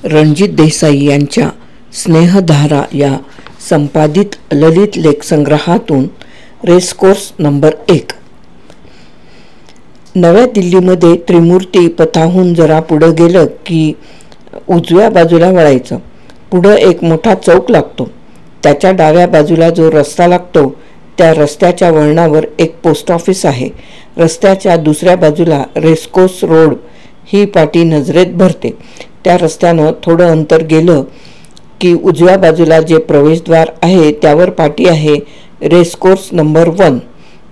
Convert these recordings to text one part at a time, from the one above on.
रणजित देसाई यांच्या स्नेहधारा या संपादित ललित लेखसंग्रहातून रेसकोर्स नंबर 1. नव्या दिल्लीमध्ये त्रिमूर्ती पथाहून जरा पुढं गेलं की उजव्या बाजूला वळायचं. पुढं एक मोठा चौक लागतो. त्याच्या डाव्या बाजूला जो रस्ता लागतो त्या रस्त्याच्या वळणावर एक पोस्ट ऑफिस आहे. रस्त्याच्या दुसऱ्या बाजूला रेसकोर्स रोड ही पाटी नजरेत भरते. त्या रस्त्यानं थोडं अंतर गेलं की उजव्या बाजूला जे प्रवेशद्वार आहे त्यावर पाटी आहे रेसकोर्स नंबर 1.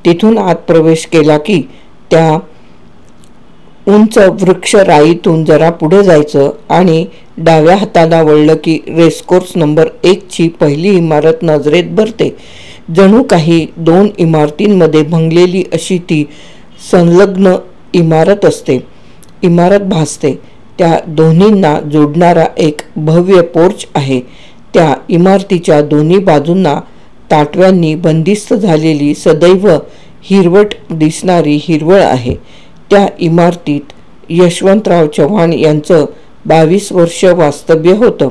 तिथून आत प्रवेश केला की त्या उंच वृक्षराईतून जरा पुढे जायचं आणि डाव्या हाताला वळलं की रेसकोर्स नंबर 1 ची पहिली इमारत नजरेत भरते. जणू काही 2 इमारतींमध्ये भंगलेली अशी ती संलग्न इमारत असते. इमारत भासते. त्या दोन्हींना जोडणारा एक भव्य पोर्च आहे. त्या इमारतीच्या दोन्ही बाजूंना ताटव्यांनी बंदिस्त झालेली सदैव हिरवट दिसणारी हिरवळ आहे. त्या इमारतीत यशवंतराव चव्हाण यांचं 22 वर्ष वास्तव्य होतं.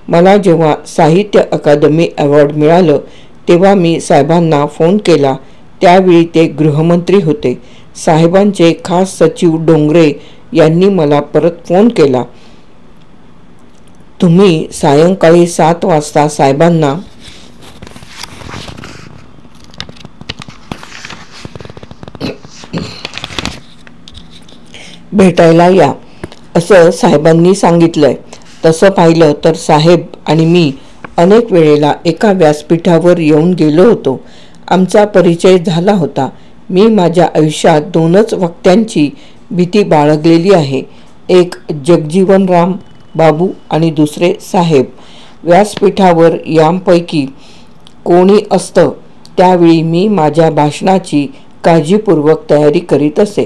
मला जेव्हा साहित्य अकादमी अवॉर्ड मिळालं तेव्हा मी साहेबांना फोन केला. त्यावेळी ते गृहमंत्री होते. साहेबांचे खास सचिव डोंगरे यांनी मला परत फोन केला. तुम्ही सायंकाळी 7 वाजता साहेबांना भेटायला या असं साहेबांनी सांगितलंय. तसं पाहिलं तर साहेब आणि मी अनेक वेळेला एका व्यासपीठावर येऊन गेलो होतो. आमचा परिचय झाला होता. मी माझ्या आयुष्यात 2च वक्त्यांची भीती बाळगलेली आहे. एक जगजीवनराम बाबू आणि दुसरे साहेब. व्यासपीठावर यांपैकी कोणी असतं त्यावेळी मी माझ्या भाषणाची काळजीपूर्वक तयारी करीत असे.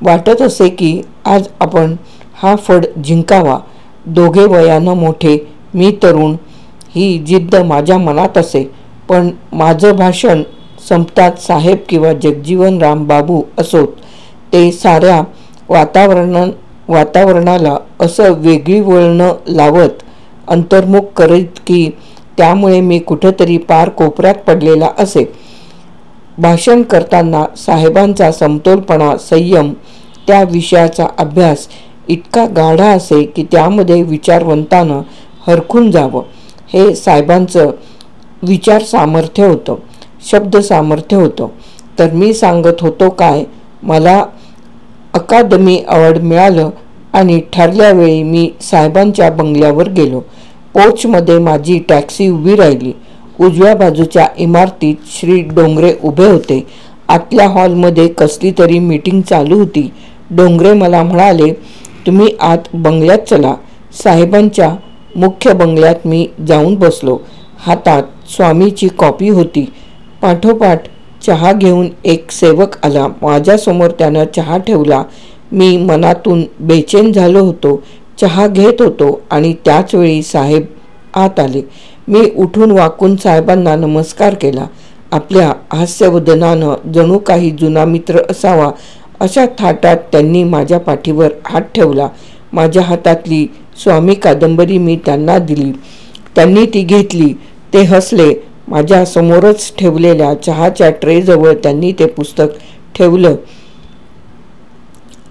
वाटत असे की आज आपण हा फड जिंकावा. दोघे वयानं मोठे, मी तरुण, ही जिद्द माझ्या मनात असे. पण माझं भाषण संपतात साहेब किंवा जगजीवनराम बाबू असोत ते साऱ्या वातावरणाला असं वेगळी वळणं लावत अंतर्मुख करीत की त्यामुळे मी कुठंतरी पार कोपऱ्यात पडलेला असे. भाषण करताना साहेबांचा समतोलपणा, संयम, त्या विषयाचा अभ्यास इतका गाढा असे की त्यामध्ये विचारवंतानं हरखून जावं. हे साहेबांचं विचार सामर्थ्य होतं, शब्द सामर्थ्य होतं. तर मी सांगत होतो काय, मला अकादमी अवॉर्ड मिळालं आणि ठरल्या वेळी मी साहेबांच्या बंगल्यावर गेलो. पोर्चमध्ये माझी टॅक्सी उभी राहिली. उजव्या बाजूच्या इमारतीत श्री डोंगरे उभे होते. आतल्या हॉलमध्ये कसली तरी मीटिंग चालू होती. डोंगरे मला म्हणाले, तुम्ही आत बंगल्यात चला. साहेबांच्या मुख्य बंगल्यात मी जाऊन बसलो. हातात स्वामीची कॉपी होती. पाठोपाठ चहा घेऊन एक सेवक आला. माझ्यासमोर त्यानं चहा ठेवला. मी मनातून बेचैन झालो होतो. चहा घेत होतो आणि त्याचवेळी साहेब आत आले. मी उठून वाकून साहेबांना नमस्कार केला. आपल्या हास्यवदनानं जणू काही जुना मित्र असावा अशा थाटात त्यांनी माझ्या पाठीवर हात ठेवला. माझ्या हातातली स्वामी कादंबरी मी त्यांना दिली. त्यांनी ती घेतली. ते हसले. माझ्या समोरच ठेवलेल्या चहाच्या ट्रेजवळ त्यांनी ते पुस्तक ठेवलं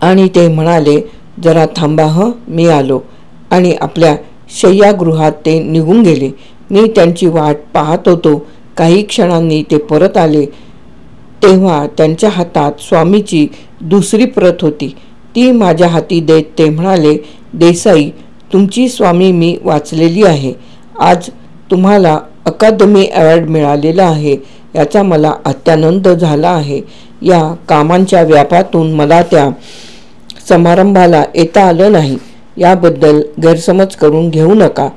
आणि ते म्हणाले, जरा थांबा हं, मी आलो. आणि आपल्या शय्यागृहात ते निघून गेले. मी त्यांची वाट पाहत होतो. काही क्षणांनी ते परत आले. तेव्हा त्यांच्या हातात स्वामीची दुसरी प्रत होती. ती माझ्या हाती देत ते म्हणाले, देसाई, तुमची स्वामी मी वाचलेली आहे. आज तुम्हाला अकादमी अवॉर्ड मिळालेला आहे याचा मला अत्यानंद झाला आहे. या कामांच्या व्यापातून मला त्या समारंभाला येता आलं नाही याबद्दल गैरसमज करून घेऊ नका.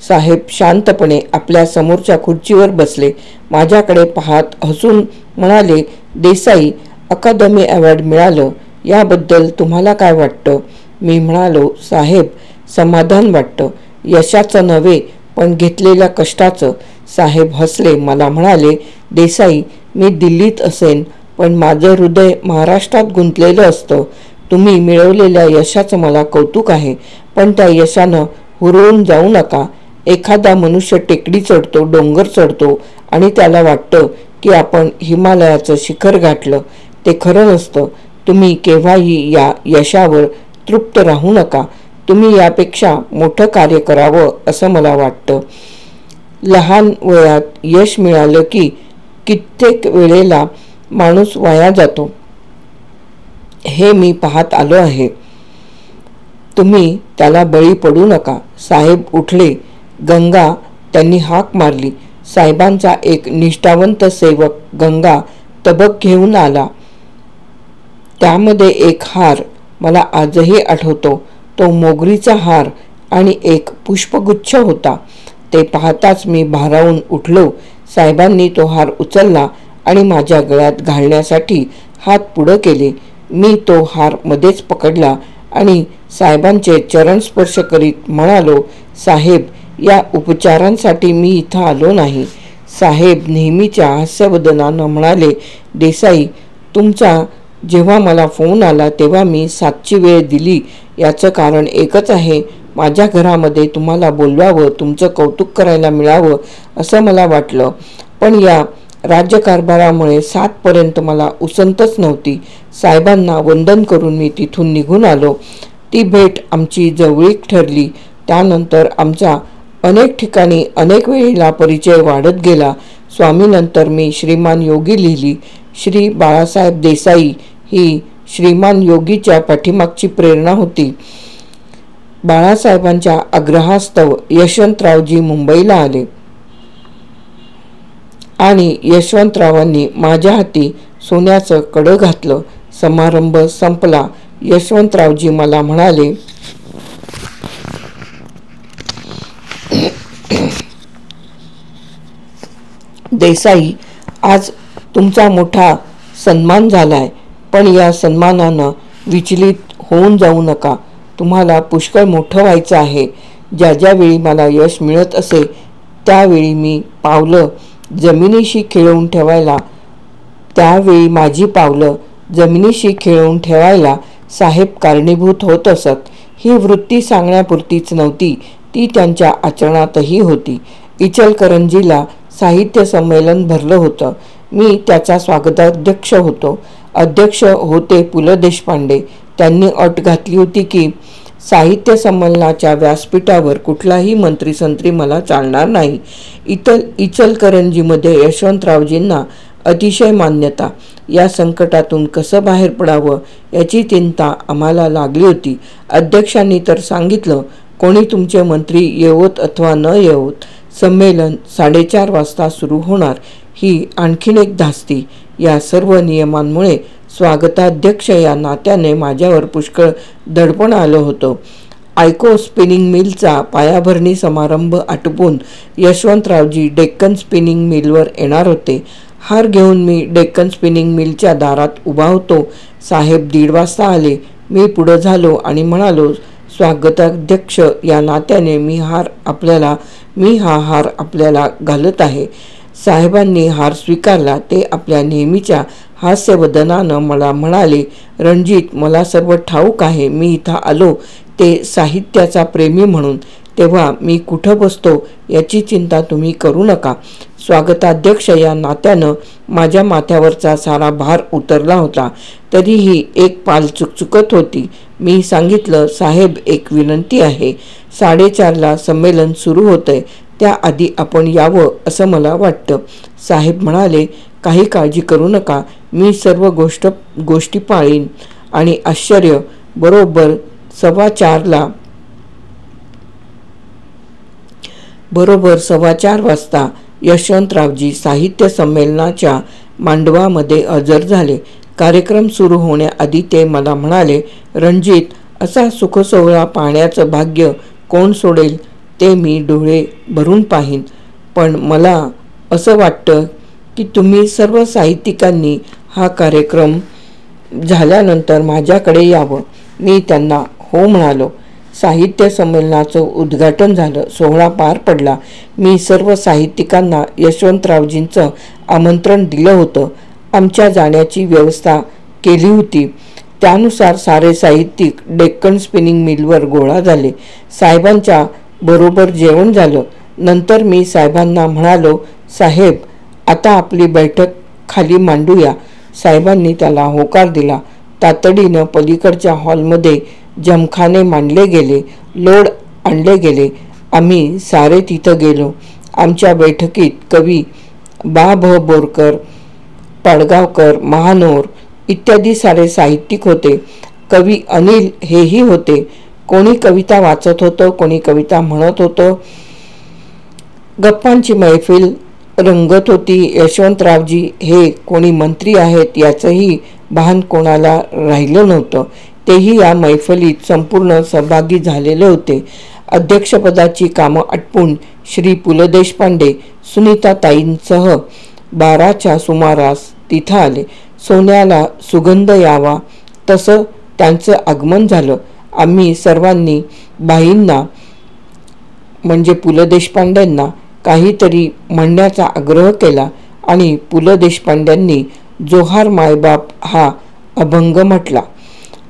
साहेब शांतपणे आपल्या समोरच्या खुर्चीवर बसले. माझ्याकडे पाहत हसून म्हणाले, देसाई, अकादमी अवॉर्ड मिळालं याबद्दल तुम्हाला काय वाटतं? मी म्हणालो, साहेब, समाधान वाटतं. यशाचं नव्हे पण घेतलेल्या कष्टाचं. साहेब हसले. मला म्हणाले, देसाई, मी दिल्लीत असेन पण माझं हृदय महाराष्ट्रात गुंतलेलं असतं. तुम्ही मिळवलेल्या यशाचं मला कौतुक आहे पण त्या यशानं हुरळून जाऊ नका. एखादा मनुष्य टेकडी चढतो, डोंगर चढतो आणि त्याला वाटतं की आपण हिमालयाचं शिखर गाठलं. ते खरं नसतं. तुम्ही केव्हाही या यशावर तृप्त राहू नका. तुम्ही यापेक्षा मोठं कार्य करावं असं मला वाटतं. लहान वयात यश मिळालं की कित्येक वेळेला माणूस वाया जातो, हे मी पाहत आलो आहे. तुम्ही त्याला बळी पडू नका. साहेब उठले. गंगा त्यांनी हाक मारली. साहेबांचा एक निष्ठावंत सेवक गंगा तबक घेऊन आला. त्यामध्ये एक हार मला आजही आठवतो. तो मोगरीचा हार आणि एक पुष्पगुच्छ होता. ते पाहताच मी भारावून उठलो. साहेबांनी तो हार उचलला आणि माझ्या गळ्यात घालण्यासाठी हात पुढं केले. मी तो हार मध्येच पकडला आणि साहेबांचे चरण स्पर्श करीत म्हणालो, साहेब, या उपचारांसाठी मी इथं आलो नाही. साहेब नेहमीच्या हास्यवदनानं म्हणाले, देसाई, तुमचा जेव्हा मला फोन आला तेव्हा मी 7ची वेळ दिली. याचं कारण एकच आहे. माझ्या घरामध्ये तुम्हाला बोलवावं, तुमचं कौतुक करायला मिळावं असं मला वाटलं. पण या राज्यकारभारामुळे 7पर्यंत मला उसंतच नव्हती. साहेबांना वंदन करून मी तिथून निघून आलो. ती भेट आमची जवळीक ठरली. त्यानंतर आमचा अनेक ठिकाणी अनेक वेळेला परिचय वाढत गेला. स्वामीनंतर मी श्रीमान योगी लिहिली. श्री बाळासाहेब देसाई ही श्रीमान योगीच्या पाठीमागची प्रेरणा होती. बाळासाहेबांच्या आग्रहास्तव यशवंतरावजी मुंबईला आले आणि यशवंतरावांनी माझ्या हाती सोन्याचं कडं घातलं. समारंभ संपला. यशवंतरावजी मला म्हणाले, देसाई, आज तुमचा मोठा सन्मान झालाय, पण या सन्मानानं विचलित होऊन जाऊ नका. तुम्हाला पुष्कळ मोठं व्हायचं आहे. ज्या ज्यावेळी मला यश मिळत असे त्यावेळी मी पावलं जमिनीशी खिळवून ठेवायला त्यावेळी माझी पावलं जमिनीशी खिळवून ठेवायला साहेब कारणीभूत होत असत. ही वृत्ती सांगण्यापुरतीच नव्हती, ती त्यांच्या आचरणातही होती. इचलकरंजीला साहित्य संमेलन भरलं होतं. मी त्याचा स्वागताध्यक्ष होतो. अध्यक्ष होते पु ल देशपांडे. त्यांनी अट घातली होती की साहित्य संमेलनाच्या व्यासपीठावर कुठलाही मंत्रीसंत्री मला चालणार नाही. इचलकरंजीमध्ये यशवंतरावजींना अतिशय मान्यता. या संकटातून कसं बाहेर पडावं याची चिंता आम्हाला लागली होती. अध्यक्षांनी तर सांगितलं, कोणी तुमचे मंत्री येवोत अथवा न येवोत, संमेलन 4:30 वाजता सुरू होणार. ही आणखीन एक धास्ती. या सर्व नियमांमुळे स्वागताध्यक्ष या नात्याने माझ्यावर पुष्कळ दडपण आलं होतं. आयको स्पिनिंग मिलचा पायाभरणी समारंभ आटोपून यशवंतरावजी डेक्कन स्पिनिंग मिलवर येणार होते. हार घेऊन मी डेक्कन स्पिनिंग मिलच्या दारात उभा होतो. साहेब 1:30 वाजता आले. मी पुढं झालो आणि म्हणालो, स्वागताध्यक्ष या नात्याने मी हा हार आपल्याला घालत आहे. साहेबांनी हार स्वीकारला. ते आपल्या नेहमीच्या हास्यवदनानं मला म्हणाले, रणजित, मला सर्व ठाऊक आहे. मी इथं आलो ते साहित्याचा प्रेमी म्हणून. तेव्हा मी कुठं बसतो याची चिंता तुम्ही करू नका. स्वागताध्यक्ष या नात्यानं माझ्या माथ्यावरचा सारा भार उतरला होता. तरीही एक पाल चुकचुकत होती. मी सांगितलं, साहेब, एक विनंती आहे. 4:30ला संमेलन सुरू होतंय. त्याआधी आपण यावं असं मला वाटतं. साहेब म्हणाले, काही काळजी करू नका. मी सर्व गोष्टी पाळीन. आणि आश्चर्य, बरोबर 4:15 वाजता यशवंतरावजी साहित्य संमेलनाच्या मांडवामध्ये हजर झाले. कार्यक्रम सुरू होण्याआधी ते मला म्हणाले, रणजित, असा सुखसोहळा पाहण्याचं भाग्य कोण सोडेल? ते मी डोळे भरून पाहीन. पण मला असं वाटतं की तुम्ही सर्व साहित्यिकांनी हा कार्यक्रम झाल्यानंतर माझ्याकडे यावं. मी त्यांना हो म्हणालो. साहित्य संमेलनाचं उद्घाटन झालं. सोहळा पार पडला. मी सर्व साहित्यिकांना यशवंतरावजींचं आमंत्रण दिलं होतं. आमच्या जाण्याची व्यवस्था केली होती. त्यानुसार सारे साहित्यिक डेक्कन स्पिनिंग मिलवर गोळा झाले. साहेबांच्या बरोबर जेवण झालं. नंतर मी साहेबांना म्हणालो, साहेब आता आपली बैठक खाली मांडूया. साहेबांनी त्याला होकार दिला. तातडीनं पलीकडच्या हॉलमध्ये जमखाने मांडले गेले, लोड आणले गेले. आम्ही सारे तिथं गेलो. आमच्या बैठकीत कवी बा भ बोरकर, पाडगावकर, महानोर इत्यादी सारे साहित्यिक होते. कवी अनिल हेही होते. कोणी कविता वाचत होतं, कोणी कविता म्हणत होतं. गप्पांची मैफिल रंगत होती. यशवंतरावजी हे कोणी मंत्री आहेत याचंही भान कोणाला राहिलं नव्हतं. तेही या मैफिलीत संपूर्ण सहभागी झालेले होते. अध्यक्षपदाची कामं आटपून श्री पु ल देशपांडे सुनीताताईंसह 12च्या सुमारास तिथं आले. सोन्याला सुगंध यावा तसं त्यांचं आगमन झालं. आम्ही सर्वांनी बाईंना म्हणजे पु ल देशपांड्यांना काहीतरी म्हणण्याचा आग्रह केला आणि पु ल देशपांड्यांनी जोहार मायबाप हा अभंग म्हटला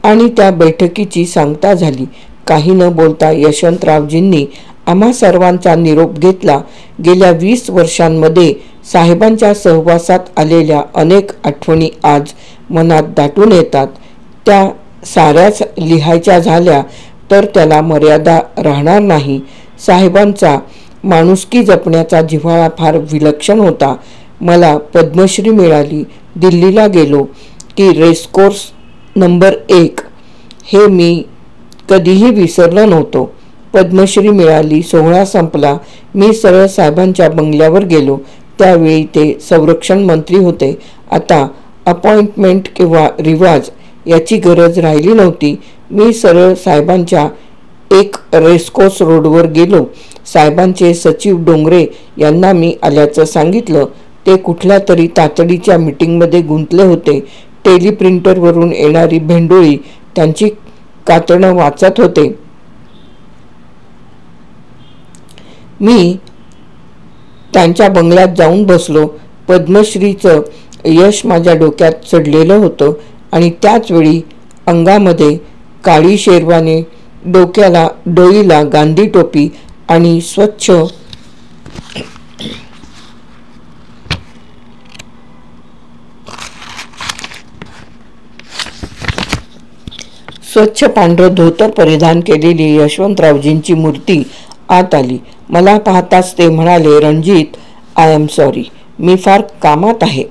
आणि त्या बैठकीची सांगता झाली. काही न बोलता यशवंतरावजींनी आम्हा सर्वांचा निरोप घेतला. गेल्या 20 वर्षांमध्ये साहेबांच्या सहवासात आलेल्या अनेक आठवणी आज मनात दाटून येतात. त्या साऱ्याच लिहायच्या झाल्या तर त्याला मर्यादा राहणार नाही. साहेबांचा माणुसकी जपण्याचा जिव्हाळा फार विलक्षण होता. मला पद्मश्री मिळाली. दिल्लीला गेलो की रेसकोर्स नंबर 1 हे मी कधीही विसरलं नव्हतो. पद्मश्री मिळाली. सोहळा संपला. मी सरळ साहेबांच्या बंगल्यावर गेलो. त्यावेळी ते संरक्षण मंत्री होते. आता अपॉइंटमेंट किंवा रिवाज याची गरज राहिली नव्हती. मी सरळ साहेबांच्या एक रेसकोर्स रोडवर गेलो. साहेबांचे सचिव डोंगरे यांना मी आल्याचं सांगितलं. ते कुठल्या तरी तातडीच्या मीटिंगमध्ये गुंतले होते. टेलिप्रिंटरवरून येणारी भेंडोळी त्यांची कातणं वाचत होते. मी त्यांच्या बंगल्यात जाऊन बसलो. पद्मश्रीचं यश माझ्या डोक्यात चढलेलं होतं आणि त्याच वेळी अंगामध्ये काळी शेरवानी, डोक्याला डोईला गांधी टोपी आणि स्वच्छ पांढरं धोतर परिधान केलेली यशवंतरावजींची मूर्ती आत आली. मला पाहताच ते म्हणाले, रणजित, आय एम सॉरी, मी फार कामात आहे.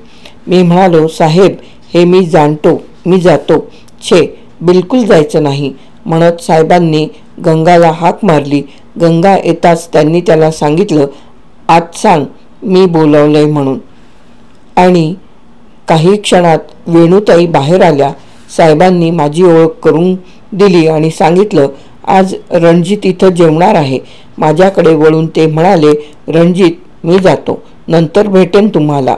मी म्हणालो, साहेब हे मी जाणतो, मी जातो. छे, बिलकुल जायचं नाही म्हणत साहेबांनी गंगाला हाक मारली. गंगा येताच त्यांनी त्याला सांगितलं, आत सांग मी बोलावलंय म्हणून. आणि काही क्षणात वेणुताई बाहेर आल्या. साहेबांनी माझी ओळख करून दिली आणि सांगितलं, आज रणजित इथं जेवणार आहे. माझ्याकडे वळून ते म्हणाले, रणजित मी जातो, नंतर भेटेन तुम्हाला.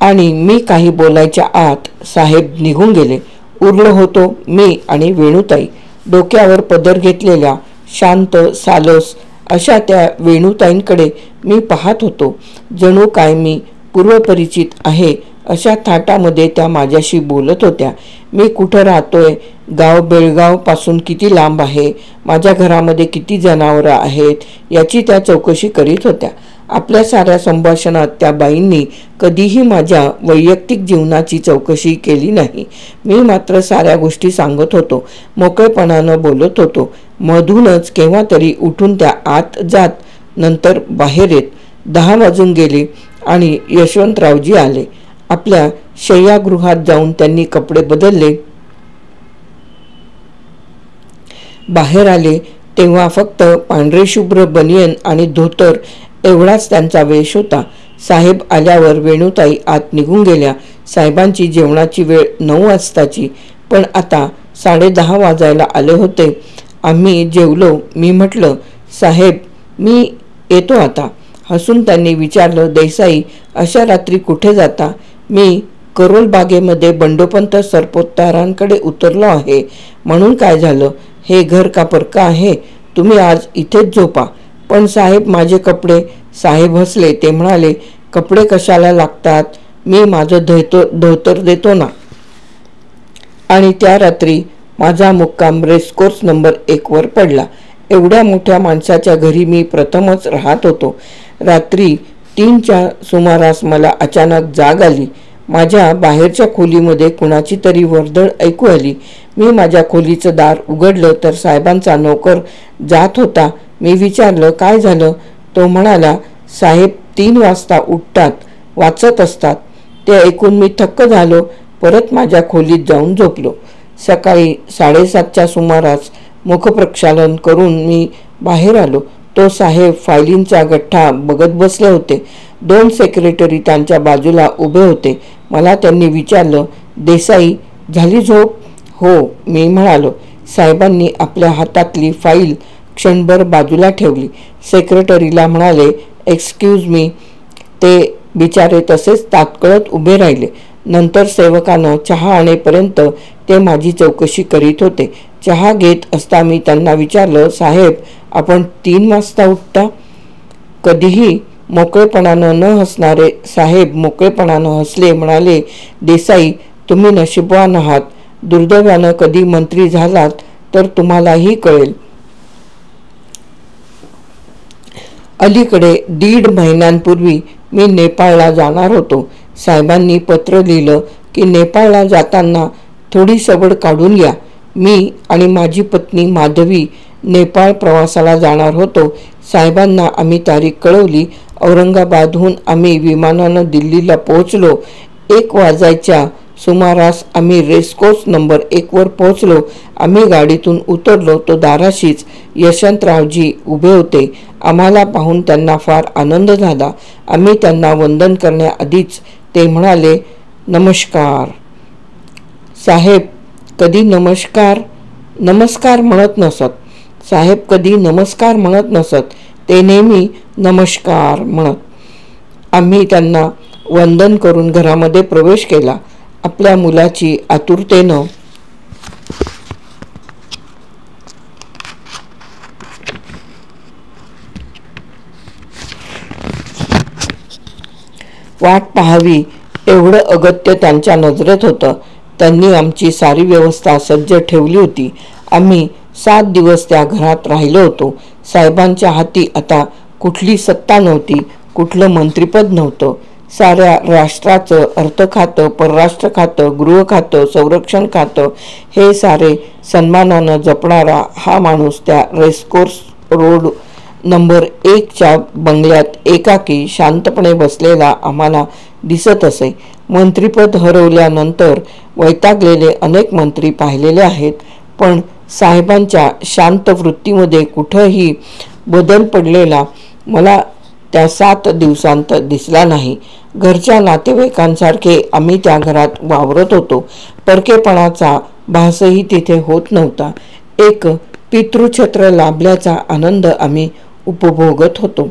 आणि मी काही बोलायच्या आत साहेब निघून गेले. उरलो होतो मी आणि वेणुताई. डोक्यावर पदर घेतलेल्या शांत सालस अशा त्या वेणुताईंकडे मी पाहत होतो. जणू काय मी पूर्वपरिचित आहे अशा थाटामध्ये त्या माझ्याशी बोलत होत्या. मी कुठं राहतोय, गाव बेळगाव पासून किती लांब आहे, माझ्या घरामध्ये किती जनावरं आहेत याची त्या चौकशी करीत होत्या. आपल्या साऱ्या संभाषणात त्या बाईंनी कधीही माझ्या वैयक्तिक जीवनाची चौकशी केली नाही. मी मात्र साऱ्या गोष्टी सांगत होतो, मोकळेपणानं बोलत होतो. मधूनच केव्हा तरी उठून त्या आत जात, नंतर बाहेर येत. 10 वाजून गेले आणि यशवंतरावजी आले. आपल्या शय्यागृहात जाऊन त्यांनी कपडे बदलले. बाहेर आले तेव्हा फक्त पांढरे शुभ्र बनियन आणि धोतर एवढाच त्यांचा वेश होता. साहेब आल्यावर वेणुताई आत निघून गेल्या. साहेबांची जेवणाची वेळ 9 वाजताची, पण आता 10:30 वाजायला आले होते. आम्ही जेवलो. मी म्हटलं, साहेब मी येतो आता. हसून त्यांनी विचारलं, देसाई अशा रात्री कुठे जाता? मी करोल बागेमध्ये बंडोपंत सरपोतदारांकडे उतरलो आहे. म्हणून काय झालं? हे घर का परका आहे? तुम्ही आज इथेच झोपा. पण साहेब माझे कपडे. साहेब हसले. ते म्हणाले, कपडे कशाला लागतात? मी माझं धोतर देतो ना. आणि त्या रात्री माझा मुक्काम रेसकोर्स नंबर 1 वर पडला. एवढ्या मोठ्या माणसाच्या घरी मी प्रथमच राहत होतो. रात्री 3च्या सुमारास मला अचानक जाग आली. माझ्या बाहेरच्या खोलीमध्ये कुणाची तरी वर्दळ ऐकू आली. मी माझ्या खोलीचं दार उघडलं तर साहेबांचा नोकर जात होता. मी विचारलं, काय झालं? तो म्हणाला, साहेब 3 वाजता उठतात, वाचत असतात. ते ऐकून मी थक्क झालो. परत माझ्या खोलीत जाऊन झोपलो. सकाळी 7:30च्या सुमारास मुखप्रक्षालन करून मी बाहेर आलो. तो साहेब फायलींचा गठ्ठा बघत बसले होते. 2 सेक्रेटरी त्यांच्या बाजूला उभे होते. मला त्यांनी विचारलं, देसाई झाली झोप? हो, मी म्हणालो. साहेबांनी आपल्या हातातली फाईल क्षणभर बाजूला ठेवली. सेक्रेटरीला म्हणाले, एक्सक्यूज मी. ते बिचारे तसेच तात्कळत उभे राहिले. नंतर सेवकानं चहा आणेपर्यंत ते माझी चौकशी करीत होते. चहा घेत असता मी त्यांना विचारलं, साहेब आपण 3 वाजता उठता? कधीही मोकळेपणानं न हसणारे साहेब मोकळेपणानं हसले. म्हणाले, देसाई तुम्ही नशीबवान आहात. दुर्दैवानं कधी मंत्री झालात तर तुम्हालाही कळेल. अलीकडे 1.5 महिन्यांपूर्वी मी नेपाळला जाणार होतो. साहेबांनी पत्र लिहिलं की नेपाळला जाताना थोडी सवड काढून या. मी आणि माझी पत्नी माधवी नेपाळ प्रवासाला जाणार होतो. साहेबांना आम्ही तारीख कळवली. औरंगाबादहून आम्ही विमानानं दिल्लीला पोहोचलो. 1 वाजायच्या सुमारास आम्ही रेसकोर्स नंबर 1 वर पोहोचलो. आम्ही गाडीतून उतरलो तो दाराशीच यशवंतरावजी उभे होते. आम्हाला पाहून त्यांना फार आनंद झाला. आम्ही त्यांना वंदन करण्याआधीच ते म्हणाले, नमस्कार. साहेब कधी नमस्कार म्हणत नसत. साहेब कधी नमस्कार म्हणत नसत. ते नेहमी नमस्कार म्हणत. आम्ही त्यांना वंदन करून घरामध्ये प्रवेश केला. आपल्या मुलाची आतुरतेनं वाट पाहावी एवढं अगत्य त्यांच्या नजरेत होतं. त्यांनी आमची सारी व्यवस्था सज्ज ठेवली होती. आम्ही 7 दिवस त्या घरात राहिलो होतो. साहेबांच्या हाती आता कुठली सत्ता नव्हती, कुठलं मंत्रिपद नव्हतं. साऱ्या राष्ट्राचं अर्थ खातं, परराष्ट्र खातं, गृह खातं, संरक्षण खातं हे सारे सन्मानानं जपणारा हा माणूस त्या रेसकोर्स रोड नंबर 1च्या बंगल्यात एकाकी शांतपणे बसलेला आम्हाला दिसत असे. मंत्रिपद हरवल्यानंतर वैतागलेले अनेक मंत्री पाहिलेले आहेत, पण साहेबांच्या शांत वृत्तीमध्ये कुठंही बदल पडलेला मला त्या 7 दिवसांत दिसला नाही. घरच्या नातेवाईकांसारखे आम्ही त्या घरात वावरत होतो. परकेपणाचा भासही तिथे होत नव्हता. एक पितृछत्र लाभल्याचा आनंद आम्ही उपभोगत होतो.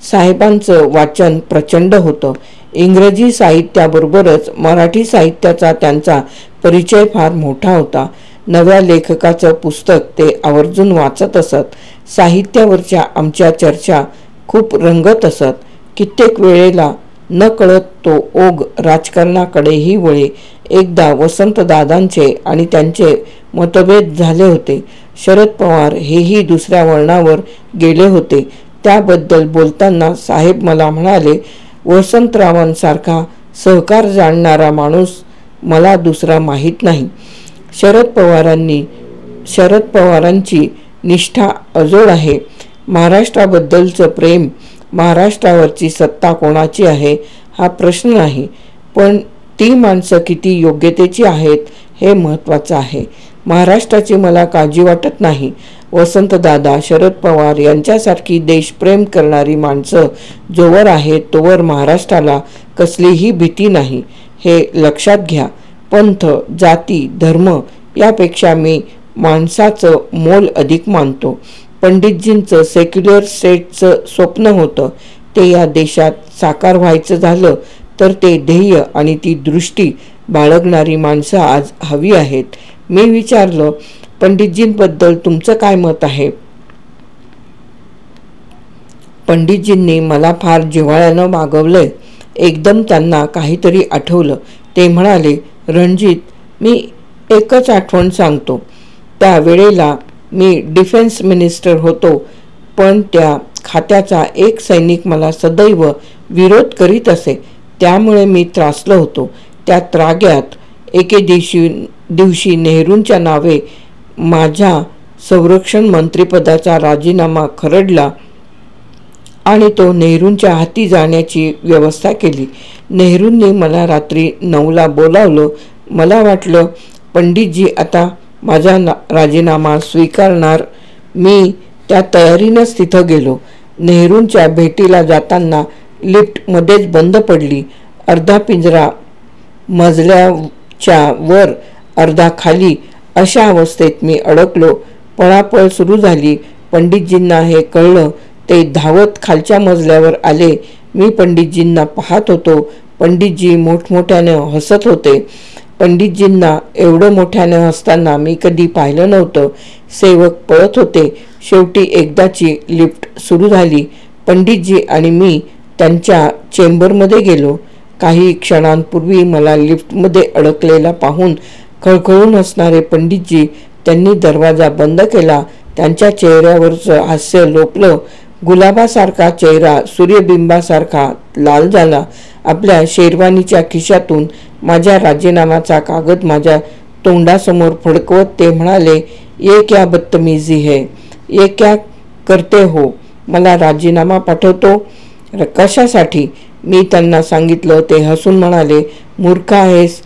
साहेबांचं वाचन प्रचंड होतं. इंग्रजी साहित्याबरोबरच मराठी साहित्याचा त्यांचा परिचय फार मोठा होता. नव्या लेखकाचं पुस्तक ते आवर्जून वाचत असत. साहित्यावरच्या आमच्या चर्चा खूप रंगत असत. कित्येक वेळेला न कळत तो ओघ राजकारणाकडेही वळे. एकदा वसंतदादांचे आणि त्यांचे मतभेद झाले होते. शरद पवार हेही दुसऱ्या वळणावर गेले होते. त्याबद्दल बोलताना साहेब मला म्हणाले, वसंतरावांसारखा सहकार जाणणारा माणूस मला दुसरा माहीत नाही. शरद पवारांची निष्ठा अजोड आहे. महाराष्ट्राबद्दलचं प्रेम, महाराष्ट्रावरची सत्ता कोणाची आहे हा प्रश्न नाही, पण ती माणसं किती योग्यतेची आहेत हे महत्त्वाचं आहे. महाराष्ट्राची मला काळजी वाटत नाही. वसंतदादा, शरद पवार यांच्यासारखी देशप्रेम करणारी माणसं जोवर आहेत तोवर महाराष्ट्राला कसलीही भीती नाही, हे लक्षात घ्या. पंथ, जाती, धर्म यापेक्षा मी माणसाचं मोल अधिक मानतो. पंडितजींचं सेक्युलर स्टेटचं स्वप्न होतं. ते या देशात साकार व्हायचं झालं तर ते ध्येय आणि ती दृष्टी बाळगणारी माणसं आज हवी आहेत. मी विचारलं, पंडितजींबद्दल तुमचं काय मत आहे? पंडितजींनी मला फार जिव्हाळ्यानं वागवलंय. एकदम त्यांना काहीतरी आठवलं. ते म्हणाले, रणजित, मी एकच आठवण सांगतो. त्यावेळेला मी डिफेन्स मिनिस्टर होतो, पण त्या खात्याचा एक सैनिक मला सदैव विरोध करीत असे. त्यामुळे मी त्रासलो होतो. त्या त्राग्यात एके दिवशी नेहरूंच्या नावे माझ्या संरक्षण मंत्रिपदाचा राजीनामा खरडला आणि तो नेहरूंच्या हाती जाण्याची व्यवस्था केली. नेहरूंनी मला रात्री 9ला बोलावलं. मला वाटलं पंडितजी आता माझा राजीनामा स्वीकारणार. मी त्या तयारीनंच तिथं गेलो. नेहरूंच्या भेटीला जाताना लिफ्ट मध्येच बंद पडली. अर्धा पिंजरा मजल्याच्या वर, अर्धा खाली अशा अवस्थेत मी अडकलो. पळापळ सुरू झाली. पंडितजींना हे कळलं. ते धावत खालच्या मजल्यावर आले. मी पंडितजींना पाहत होतो. पंडितजी मोठमोठ्याने हसत होते. पंडितजींना एवढं मोठ्याने हसताना मी कधी पाहिलं नव्हतं. सेवक पळत होते. शेवटी एकदाची लिफ्ट सुरू झाली. पंडितजी आणि मी त्यांच्या चेंबरमध्ये गेलो. काही क्षणांपूर्वी मला लिफ्टमध्ये अडकलेला पाहून खळखळून हसणारे पंडितजी, त्यांनी दरवाजा बंद केला. त्यांच्या चेहऱ्यावरचं हास्य लोपलं. गुलाबासारखा चेहरा सूर्यबिंबासारखा लाल झाला. आपल्या शेरवानीच्या खिशातून माझ्या राजीनाम्याचा कागद माझ्या तोंडासमोर फडकवत ते म्हणाले, ये क्या बदतमीजी है, ये क्या करते हो, मला राजीनामा पाठवतो कशासाठी? मी त्यांना सांगितलं. ते हसून म्हणाले, मूर्ख आहेस,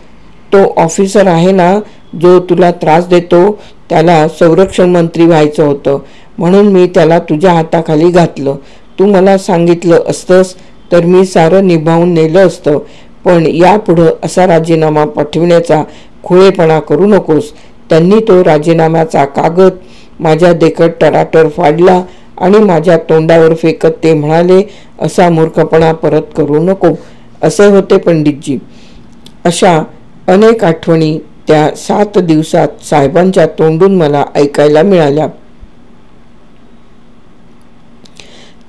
तो ऑफिसर आहे ना जो तुला त्रास देतो, त्याला संरक्षण मंत्री व्हायचं होतं, म्हणून मी त्याला तुझ्या हाताखाली घातलं. तू मला सांगितलं असतंस तर मी सारं निभावून नेलं असतं, पण यापुढं असा राजीनामा पाठविण्याचा खुळेपणा करू नकोस. त्यांनी तो राजीनाम्याचा कागद माझ्या देखत टराटर फाडला आणि माझ्या तोंडावर फेकत ते म्हणाले, असा मूर्खपणा परत करू नको. असे होते पंडितजी. अशा अनेक आठवणी त्या 7 दिवसात साहेबांच्या तोंडून मला ऐकायला मिळाल्या.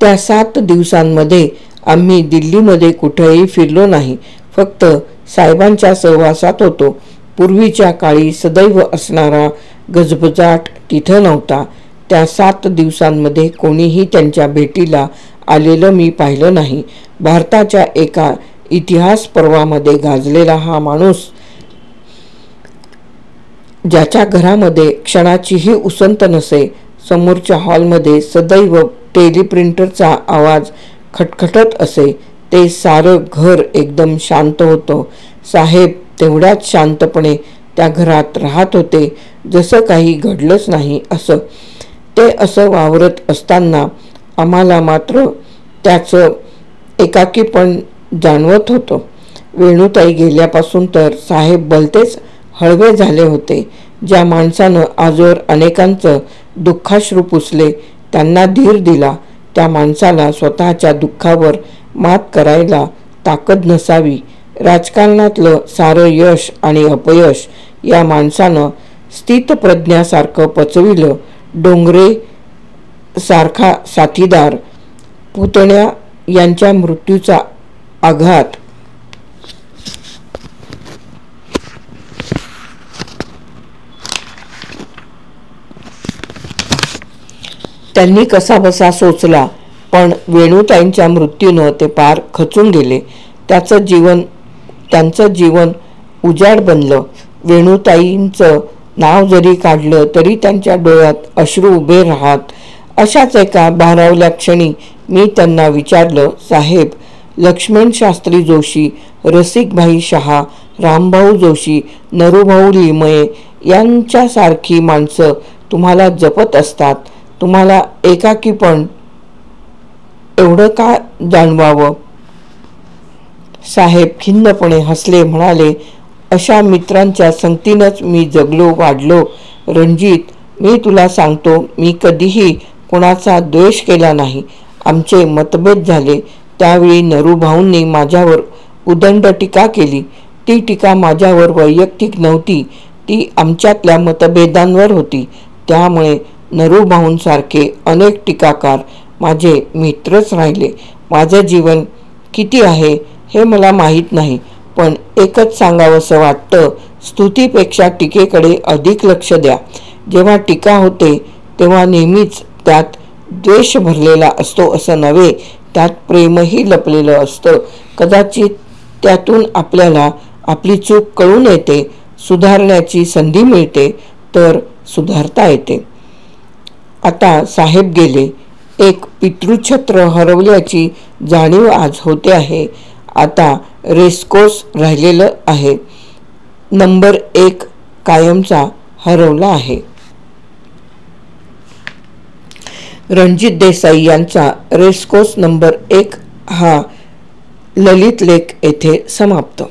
त्या 7 दिवसांमध्ये आम्ही दिल्लीमध्ये कुठेही फिरलो नाही. फक्त साहेबांच्या सहवासात होतो. पूर्वीच्या काळी सदैव असणारा गजबजाट तिथं नव्हता. त्या 7 दिवसांमध्ये कोणीही त्यांच्या भेटीला आलेलं मी पाहिलं नाही. भारताच्या एका इतिहास पर्वामध्ये गाजलेला हा माणूस, ज्याच्या घरामध्ये क्षणाचीही उसंत नसे, समोरच्या हॉलमध्ये सदैव टेलिप्रिंटरचा आवाज खटखटत असे. ते सारं घर एकदम शांत होतं. साहेब तेवढ्याच शांतपणे त्या घरात राहत होते, जसं काही घडलंच नाही असं. ते असं वावरत असताना आम्हाला मात्र त्याचं एकाकीपण जाणवत होतं. वेणूताई गेल्यापासून तर साहेब भलतेच हळवे झाले होते. ज्या माणसानं आजवर अनेकांचं दुःखाश्रू पुसले, त्यांना धीर दिला, त्या माणसाला स्वतःच्या दुःखावर मात करायला ताकद नसावी. राजकारणातलं सारं यश आणि अपयश या माणसानं स्थितप्रज्ञासारखं पचविलं. डोंगरे सारखा साथीदार, पुतण्या यांच्या मृत्यूचा आघात, त्यांनी कसाबसा सोचला, पण वेणूताईंच्या मृत्यूनं ते पार खचून गेले. त्यांचं जीवन उजाड बनलं. वेणूताईंचं नाव जरी काढलं तरी त्यांच्या डोळ्यात अश्रू उभे राहत. अशाच एका भारावल्या क्षणी मी त्यांना विचारलं, साहेब, लक्ष्मण शास्त्री जोशी, रसिकभाई शहा, रामभाऊ जोशी, नरूभाऊ लिमये यांच्यासारखी माणसं तुम्हाला जपत असतात, तुम्हाला एकाकीपण एवढं का जाणवावं? साहेब खिन्नपणे हसले, म्हणाले, अशा मित्रांच्या संगतीनंच मी जगलो वाढलो. रणजित, मी तुला सांगतो, मी कधीही कोणाचा द्वेष केला नाही. आमचे मतभेद झाले त्यावेळी नरूभाऊंनी माझ्यावर उदंड टीका केली. ती टीका माझ्यावर वैयक्तिक नव्हती, ती आमच्यातल्या मतभेदांवर होती. त्यामुळे नरूभाऊंसारखे अनेक टीकाकार माझे मित्रच राहिले. माझं जीवन किती आहे हे मला माहीत नाही, पण एकच सांगावंसं वाटतं, स्तुतीपेक्षा टीकेकडे अधिक लक्ष द्या. जेव्हा टीका होते तेव्हा नेहमीच त्यात द्वेष भरलेला असतो असं नव्हे, त्यात प्रेमही लपलेलं असतं. कदाचित त्यातून आपल्याला आपली चूक कळून येते, सुधारण्याची संधी मिळते, तर सुधारता येते. आता साहेब गेले. एक पितृछत्र हरवल्याची जाणीव आज होते आहे. आता रेसकोर्स राहिलेलं आहे. नंबर 1 कायमचा हरवला आहे. रणजित देसाई यांचा रेसकोर्स नंबर 1 हा ललित लेख येथे समाप्त.